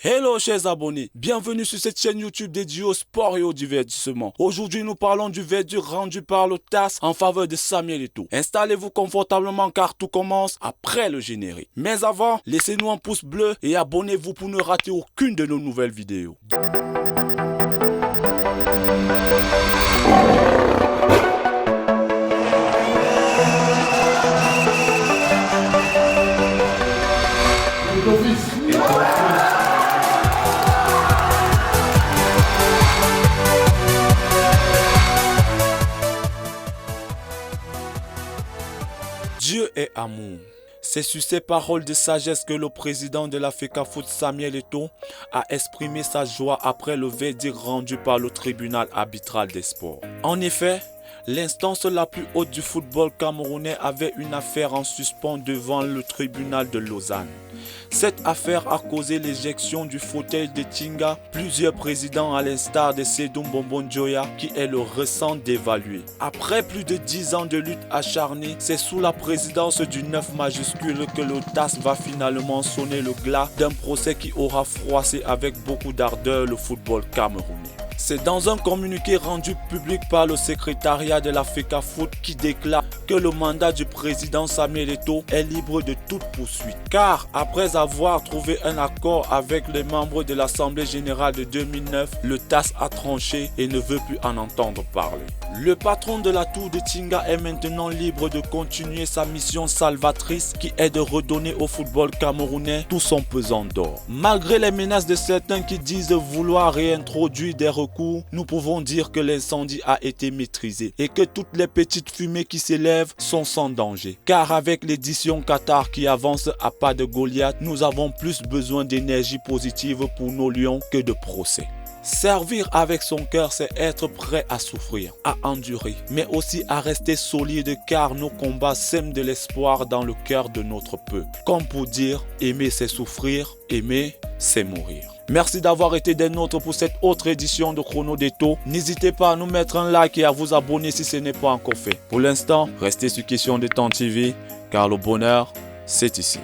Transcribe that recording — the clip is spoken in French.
Hello chers abonnés, bienvenue sur cette chaîne YouTube dédiée au sport et au divertissement. Aujourd'hui nous parlons du verdict rendu par le TAS en faveur de Samuel Eto'o. Installez-vous confortablement car tout commence après le générique. Mais avant, laissez-nous un pouce bleu et abonnez-vous pour ne rater aucune de nos nouvelles vidéos. Dieu est amour. C'est sur ces paroles de sagesse que le président de la FECAFOOT, Samuel Eto'o, a exprimé sa joie après le verdict rendu par le tribunal arbitral des sports. En effet, l'instance la plus haute du football camerounais avait une affaire en suspens devant le tribunal de Lausanne. Cette affaire a causé l'éjection du fauteuil de Tinga, plusieurs présidents à l'instar de Sedum Bombon-Dioya qui est le récent dévalué. Après plus de 10 ans de lutte acharnée, c'est sous la présidence du 9 majuscule que le TAS va finalement sonner le glas d'un procès qui aura froissé avec beaucoup d'ardeur le football camerounais. C'est dans un communiqué rendu public par le secrétariat de la FECAFOOT qui déclare que le mandat du président Samuel Eto'o est libre de toute poursuite. Car après avoir trouvé un accord avec les membres de l'Assemblée générale de 2009, le TAS a tranché et ne veut plus en entendre parler. Le patron de la tour de Tinga est maintenant libre de continuer sa mission salvatrice qui est de redonner au football camerounais tout son pesant d'or. Malgré les menaces de certains qui disent vouloir réintroduire des recours, nous pouvons dire que l'incendie a été maîtrisé et que toutes les petites fumées qui s'élèvent sont sans danger. Car avec l'édition Qatar qui avance à pas de Goliath, nous avons plus besoin d'énergie positive pour nos lions que de procès. Servir avec son cœur, c'est être prêt à souffrir, à endurer, mais aussi à rester solide car nos combats sèment de l'espoir dans le cœur de notre peuple. Comme pour dire, aimer c'est souffrir, aimer c'est mourir. Merci d'avoir été des nôtres pour cette autre édition de Chrono d'Eto'o. N'hésitez pas à nous mettre un like et à vous abonner si ce n'est pas encore fait. Pour l'instant, restez sur Question de Temps TV car le bonheur, c'est ici.